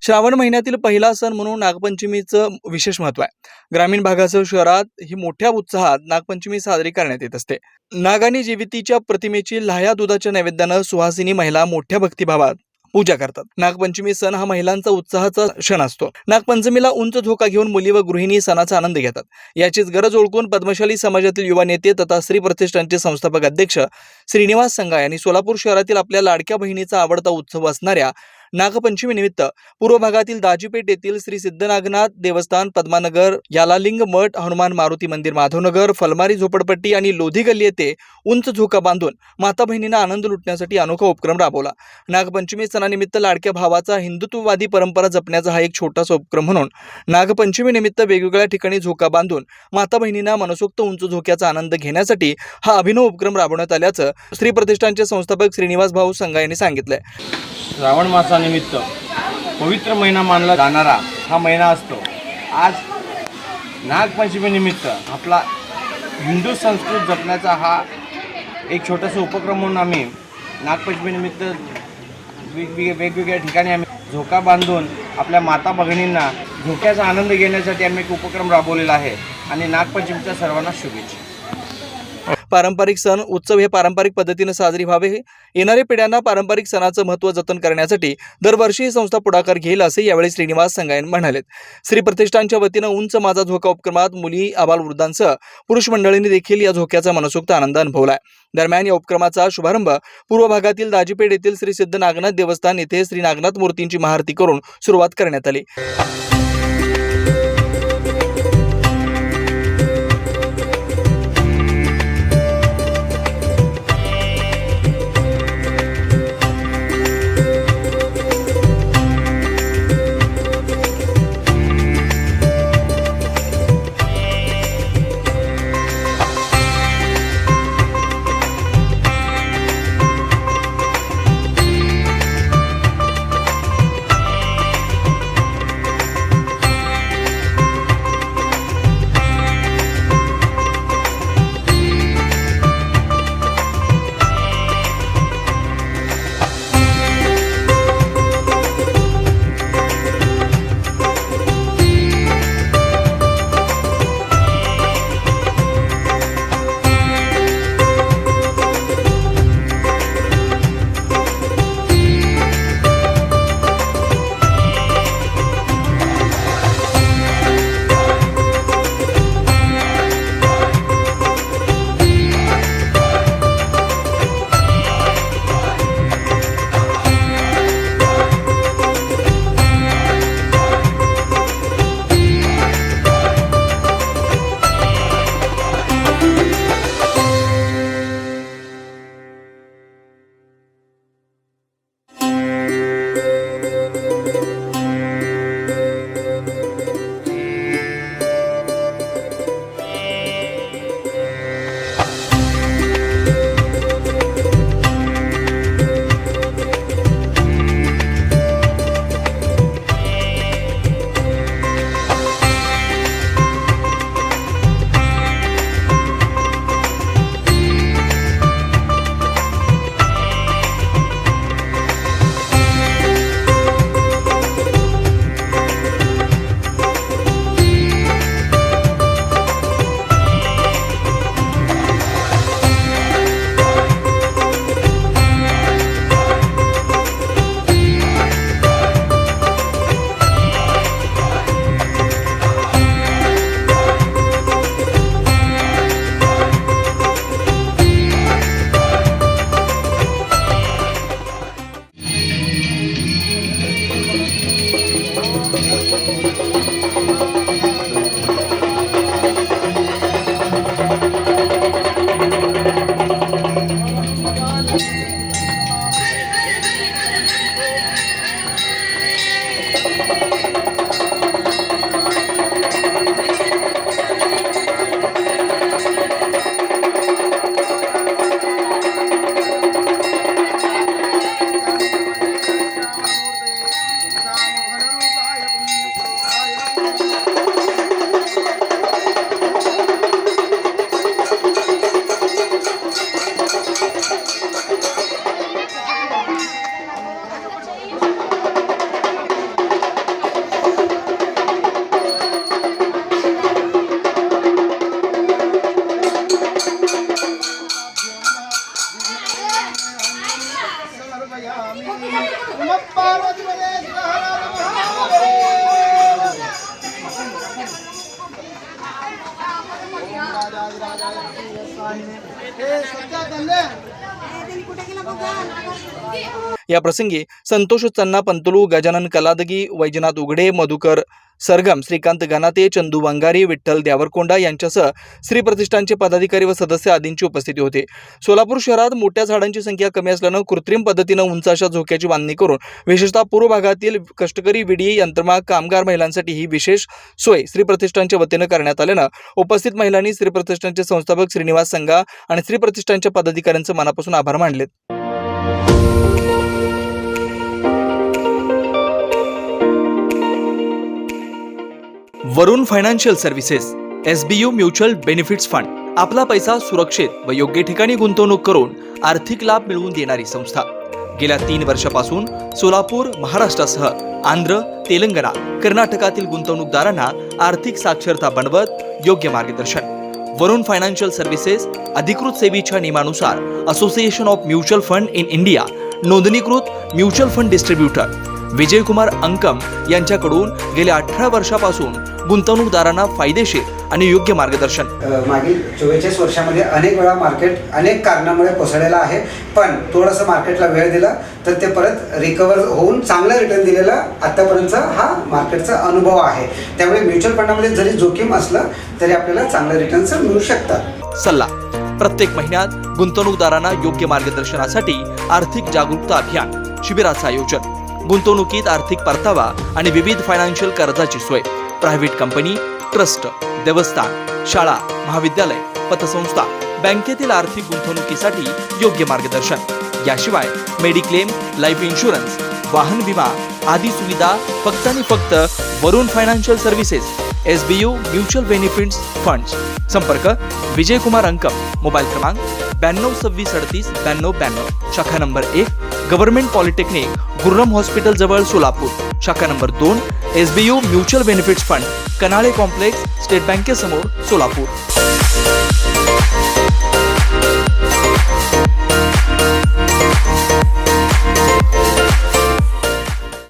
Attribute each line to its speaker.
Speaker 1: श्रावण महिन्यातील पहिला सण म्हणून नागपंचमीचं विशेष महत्त्व आहे. ग्रामीण भागासह शहरात ही मोठ्या उत्साहात नागपंचमी साजरी करण्यात येत असते. नाग आणि जीवितीच्या प्रतिमेची लाह्या दुधाच्या नैवेद्यानं सुहासिनी महिला मोठ्या भक्तिभावात पूजा करतात. नागपंचमी सण हा महिलांचा उत्साहाचा क्षण असतो. नागपंचमीला उंच झोका घेऊन मुली व गृहिणी सणाचा आनंद घेतात. याचीच गरज ओळखून पद्मशाली समाजातील युवा नेते तथा श्री प्रतिष्ठानचे संस्थापक अध्यक्ष श्रीनिवास संघा यांनी सोलापूर शहरातील आपल्या लाडक्या बहिणीचा आवडता उत्सव असणाऱ्या नागपंचमी निमित्त पूर्व भागातील दाजीपेठ येथील श्री सिद्धनागनाथ देवस्थान, पद्मानगर, यालालिंग मठ, हनुमान मारुती मंदिर, माधवनगर, फलमारी झोपडपट्टी आणि लोधी गल्ली येथे उंच झोका बांधून माता बहिणींना आनंद लुटण्यासाठी अनोखा उपक्रम राबवला. नागपंचमी सणानिमित्त लाडक्या भावाचा हिंदुत्ववादी परंपरा जपण्याचा हा एक छोटासा उपक्रम म्हणून नागपंचमी निमित्त वेगवेगळ्या ठिकाणी झोका बांधून माता बहिणींना मनसोक्त उंच झोक्याचा आनंद घेण्यासाठी हा अभिनव उपक्रम राबवण्यात आल्याचं श्री प्रतिष्ठानचे संस्थापक श्रीनिवास भाऊ संघा यांनी सांगितलंय.
Speaker 2: श्रावण मासानिमित्त पवित्र महिना मानला जाणारा हा महिना असतो. आज नागपंचमीनिमित्त आपला हिंदू संस्कृती जपण्याचा हा एक छोटासा उपक्रम म्हणून आम्ही नागपंचमीनिमित्त वेगवेगळ्या ठिकाणी आम्ही झोका बांधून आपल्या माता भगिनींना झोक्याचा आनंद घेण्यासाठी आम्ही एक उपक्रम राबवलेला आहे आणि नागपंचमीच्या सर्वांना शुभेच्छा.
Speaker 1: पारंपरिक सण उत्सव हे पारंपरिक पद्धतीने साजरी व्हावे. येणाऱ्या पिढ्यांना पारंपरिक सणाचं महत्त्व जतन करण्यासाठी दरवर्षी ही संस्था पुढाकार घेईल असे यावेळी श्रीनिवास संघा म्हणालेत. श्री प्रतिष्ठानच्या वतीनं उंच माझा झोका उपक्रमात मुली, आबालवृद्धांसह पुरुष मंडळींनी देखील या झोक्याचा मनसोक्त आनंद अनुभवलाय. दरम्यान या उपक्रमाचा शुभारंभ पूर्व भागातील दाजीपेठ येथील श्री सिद्ध नागनाथ देवस्थान येथे श्री नागनाथ मूर्तींची महाआरती करून सुरुवात करण्यात आली. या प्रसंगी संतोष चन्ना पंतलू, गजानन कलादगी, वैजनाथ उघडे, मधुकर सरगम, श्रीकांत गणाते, चंदू वंगारी, विठ्ठल द्यावरकोंडा यांच्यासह श्री प्रतिष्ठानचे पदाधिकारी व सदस्य आदींची उपस्थिती होती. सोलापूर शहरात मोठ्या झाडांची संख्या कमी असल्यानं कृत्रिम पद्धतीनं उंच अशा झोक्याची बांधणी करून विशेषतः पूर्व भागातील कष्टकरी, विडी, यंत्रमाग कामगार महिलांसाठी ही विशेष सोय श्री प्रतिष्ठानच्या वतीनं करण्यात आल्यानं उपस्थित महिलांनी श्री प्रतिष्ठानचे संस्थापक श्रीनिवास संगा आणि श्री प्रतिष्ठानच्या पदाधिकाऱ्यांचे मनापासून आभार मानलेत. Varun financial services, SBU mutual benefits fund. आपला पैसा सुरक्षित व योग्य ठिकाणी गुंतवणूक करून आर्थिक लाभ मिळवून देणारी संस्था. गेल्या 3 वर्षापासून सोलापूर, महाराष्ट्रासह आंध्र, तेलंगणा, कर्नाटकातील गुंतवणूकदारांना आर्थिक साक्षरता बनवत योग्य मार्गदर्शन. वरुण फायनान्शियल सर्व्हिसेस अधिकृत सेवेच्या नियमानुसार association of mutual fund in India नोंदणीकृत mutual fund distributor Vijaykumar Ankam यांच्याकडून गेल्या 18 वर्षापासून गुंतवणूकदारांना फायदेशीर आणि योग्य मार्गदर्शन.
Speaker 3: मागील 44 वर्षामध्ये अनेक वेळा मार्केट अनेक कारणामुळे कोसळलेलं आहे, पण थोडंसं मार्केटला वेळ दिला तर ते परत रिकवर होऊन चांगलं रिटर्न दिलेला आतापर्यंतचा हा मार्केटचा अनुभव आहे. त्यामुळे म्युच्युअल फंडामध्ये जरी जोखीम असलं तरी आपल्याला चांगलं रिटर्न्स मिळू शकतात.
Speaker 1: सल्ला. प्रत्येक महिन्यात गुंतवणूकदारांना योग्य मार्गदर्शनासाठी आर्थिक जागरूकता अभियान शिबिराचं आयोजन. गुंतवणुकीत आर्थिक परतावा आणि विविध फायनान्शियल कर्जाची सोय. प्रायव्हेट कंपनी, ट्रस्ट, देवस्थान, शाळा, महाविद्यालय, पतसंस्था, बँकेतील आर्थिक गुंतवणुकीसाठी योग्य मार्गदर्शन. याशिवाय मेडिक्लेम, लाईफ इन्शुरन्स, वाहन विमा आदी सुविधा फक्त आणि फक्त Varun financial services, SBU mutual benefits funds. संपर्क विजयकुमार अंकम. मोबाईल क्रमांक 92 36 38 92 92. शाखा number 1 government polytechnic, Gurram hospital जवळ सोलापूर. शाखा number 2 SBU mutual benefits fund, Kanale complex, state बँकेसमोर, सोलापूर.